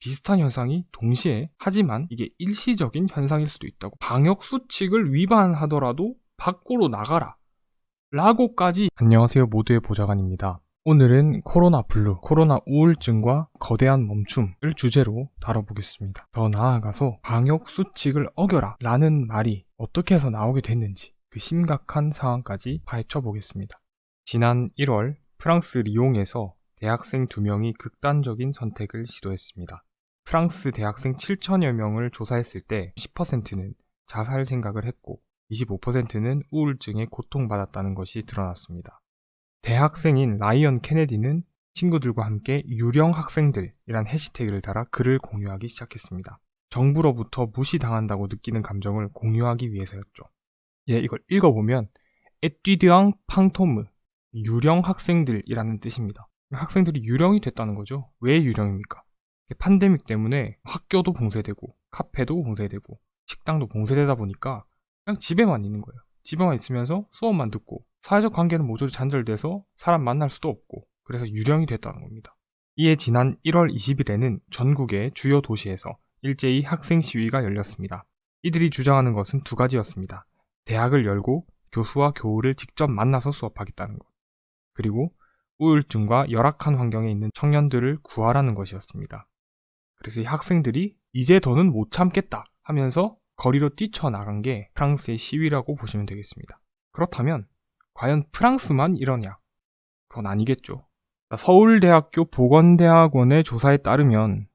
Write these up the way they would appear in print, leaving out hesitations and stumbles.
비슷한 현상이 동시에, 하지만 이게 일시적인 현상일 수도 있다고. 방역 수칙을 위반하더라도 밖으로 나가라 라고까지. 안녕하세요, 모두의 보좌관입니다. 오늘은 코로나 블루, 코로나 우울증과 거대한 멈춤을 주제로 다뤄보겠습니다. 더 나아가서 방역 수칙을 어겨라 라는 말이 어떻게 해서 나오게 됐는지, 그 심각한 상황까지 파헤쳐 보겠습니다. 지난 1월 프랑스 리옹에서 대학생 2명이 극단적인 선택을 시도했습니다. 프랑스 대학생 7천여 명을 조사했을 때 10%는 자살 생각을 했고 25%는 우울증에 고통받았다는 것이 드러났습니다. 대학생인 라이언 케네디는 친구들과 함께 유령 학생들이란 해시태그를 달아 글을 공유하기 시작했습니다. 정부로부터 무시당한다고 느끼는 감정을 공유하기 위해서였죠. 이걸 읽어보면 에뛰드앙 팡토무, 유령 학생들이라는 뜻입니다. 학생들이 유령이 됐다는 거죠. 왜 유령입니까? 팬데믹 때문에 학교도 봉쇄되고 카페도 봉쇄되고 식당도 봉쇄되다 보니까 그냥 집에만 있는 거예요. 집에만 있으면서 수업만 듣고 사회적 관계는 모조리 단절돼서 사람 만날 수도 없고, 그래서 유령이 됐다는 겁니다. 이에 지난 1월 20일에는 전국의 주요 도시에서 일제히 학생 시위가 열렸습니다. 이들이 주장하는 것은 두 가지였습니다. 대학을 열고 교수와 교우를 직접 만나서 수업하겠다는 것, 그리고 우울증과 열악한 환경에 있는 청년들을 구하라는 것이었습니다. 그래서 이 학생들이 이제 더는 못 참겠다 하면서 거리로 뛰쳐나간 게 프랑스의 시위라고 보시면 되겠습니다. 그렇다면 과연 프랑스만 이러냐? 그건 아니겠죠. 서울대학교 보건대학원의 조사에 따르면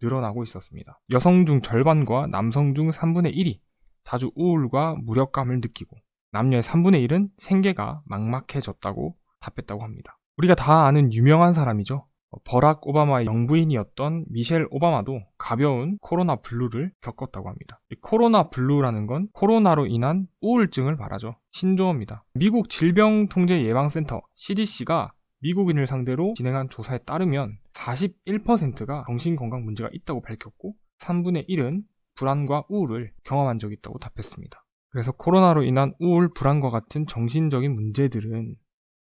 늘어나고 있었습니다. 여성 중 절반과 남성 중 3분의 1이 자주 우울과 무력감을 느끼고, 남녀의 3분의 1은 생계가 막막해졌다고 답했다고 합니다. 우리가 다 아는 유명한 사람이죠. 버락 오바마의 영부인이었던 미셸 오바마도 가벼운 코로나 블루를 겪었다고 합니다. 이 코로나 블루라는 건 코로나로 인한 우울증을 말하죠. 신조어입니다. 미국 질병통제예방센터 CDC가 미국인을 상대로 진행한 조사에 따르면 41%가 정신건강 문제가 있다고 밝혔고 3분의 1은 불안과 우울을 경험한 적이 있다고 답했습니다. 그래서 코로나로 인한 우울, 불안과 같은 정신적인 문제들은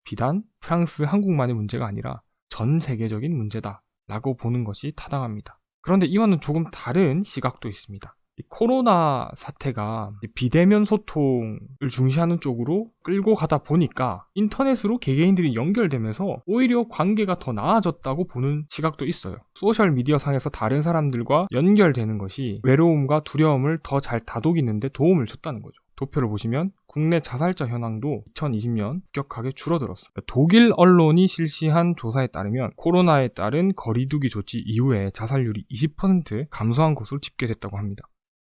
비단 프랑스, 한국만의 문제가 아니라 전 세계적인 문제다라고 보는 것이 타당합니다. 그런데 이와는 조금 다른 시각도 있습니다. 이 코로나 사태가 비대면 소통을 중시하는 쪽으로 끌고 가다 보니까 인터넷으로 개개인들이 연결되면서 오히려 관계가 더 나아졌다고 보는 시각도 있어요. 소셜미디어 상에서 다른 사람들과 연결되는 것이 외로움과 두려움을 더 잘 다독이는데 도움을 줬다는 거죠. 도표를 보시면 국내 자살자 현황도 2020년 급격하게 줄어들었습니다. 독일 언론이 실시한 조사에 따르면 코로나에 따른 거리두기 조치 이후에 자살률이 20% 감소한 것으로 집계됐다고 합니다.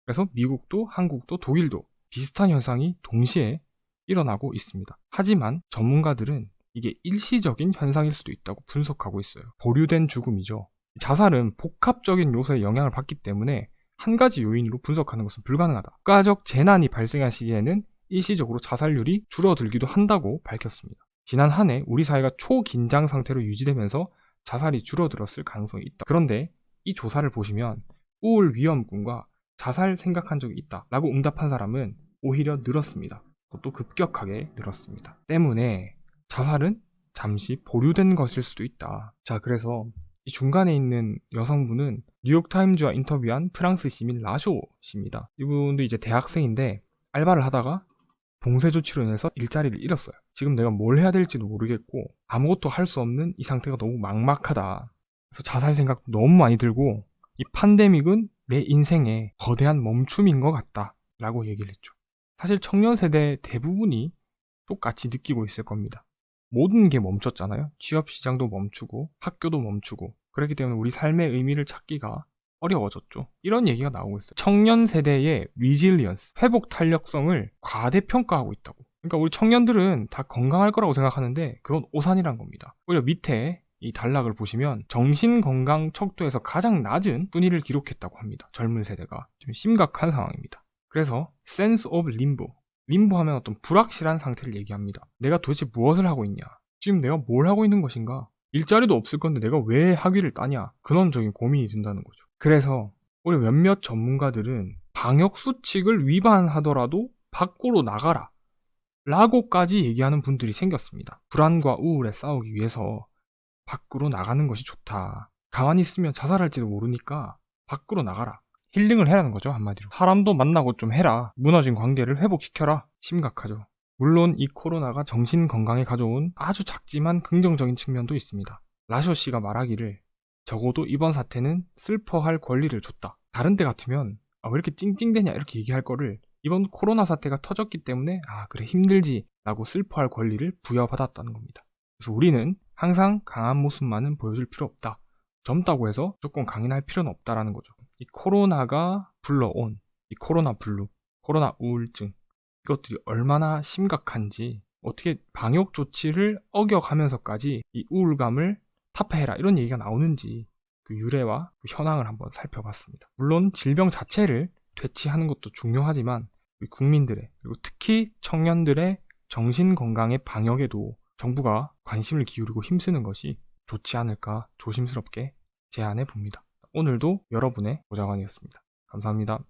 그래서 미국도 한국도 독일도 비슷한 현상이 동시에 일어나고 있습니다. 하지만 전문가들은 이게 일시적인 현상일 수도 있다고 분석하고 있어요. 보류된 죽음이죠. 자살은 복합적인 요소의 영향을 받기 때문에 한 가지 요인으로 분석하는 것은 불가능하다. 국가적 재난이 발생한 시기에는 일시적으로 자살률이 줄어들기도 한다고 밝혔습니다. 지난 한 해 우리 사회가 초긴장 상태로 유지되면서 자살이 줄어들었을 가능성이 있다. 그런데 이 조사를 보시면 우울 위험군과 자살 생각한 적이 있다 라고 응답한 사람은 오히려 늘었습니다. 그것도 급격하게 늘었습니다. 때문에 자살은 잠시 보류된 것일 수도 있다. 자, 그래서 이 중간에 있는 여성분은 뉴욕타임즈와 인터뷰한 프랑스 시민 라쇼 씨입니다. 이분도 이제 대학생인데 알바를 하다가 봉쇄 조치로 인해서 일자리를 잃었어요. 지금 내가 뭘 해야 될지도 모르겠고 아무것도 할 수 없는 이 상태가 너무 막막하다. 그래서 자살 생각도 너무 많이 들고 이 팬데믹은 내 인생의 거대한 멈춤인 것 같다 라고 얘기를 했죠. 사실 청년 세대 대부분이 똑같이 느끼고 있을 겁니다. 모든 게 멈췄잖아요. 취업 시장도 멈추고 학교도 멈추고, 그렇기 때문에 우리 삶의 의미를 찾기가 어려워졌죠. 이런 얘기가 나오고 있어요. 청년 세대의 리질리언스, 회복 탄력성을 과대평가하고 있다고. 그러니까 우리 청년들은 다 건강할 거라고 생각하는데 그건 오산이란 겁니다. 오히려 밑에 이 단락을 보시면 정신건강 척도에서 가장 낮은 순위를 기록했다고 합니다. 젊은 세대가. 좀 심각한 상황입니다. 그래서 sense of limbo, 림보 하면 어떤 불확실한 상태를 얘기합니다. 내가 도대체 무엇을 하고 있냐? 지금 내가 뭘 하고 있는 것인가? 일자리도 없을 건데 내가 왜 학위를 따냐? 근원적인 고민이 든다는 거죠. 그래서 우리 몇몇 전문가들은 방역 수칙을 위반하더라도 밖으로 나가라 라고까지 얘기하는 분들이 생겼습니다. 불안과 우울에 싸우기 위해서 밖으로 나가는 것이 좋다. 가만히 있으면 자살할지도 모르니까 밖으로 나가라. 힐링을 해라는 거죠, 한마디로. 사람도 만나고 좀 해라. 무너진 관계를 회복시켜라. 심각하죠. 물론 이 코로나가 정신 건강에 가져온 아주 작지만 긍정적인 측면도 있습니다. 라쇼 씨가 말하기를 적어도 이번 사태는 슬퍼할 권리를 줬다. 다른 때 같으면 왜 이렇게 찡찡대냐 이렇게 얘기할 거를 이번 코로나 사태가 터졌기 때문에 그래 힘들지 라고 슬퍼할 권리를 부여받았다는 겁니다. 그래서 우리는 항상 강한 모습만은 보여줄 필요 없다. 젊다고 해서 무조건 강인할 필요는 없다라는 거죠. 이 코로나가 불러온 이 코로나 블루, 코로나 우울증 이것들이 얼마나 심각한지 어떻게 방역 조치를 어겨가면서까지 이 우울감을 타파해라 이런 얘기가 나오는지 그 유래와 그 현황을 한번 살펴봤습니다. 물론 질병 자체를 퇴치하는 것도 중요하지만 우리 국민들의 그리고 특히 청년들의 정신건강의 방역에도 정부가 관심을 기울이고 힘쓰는 것이 좋지 않을까 조심스럽게 제안해 봅니다. 오늘도 여러분의 보좌관이었습니다. 감사합니다.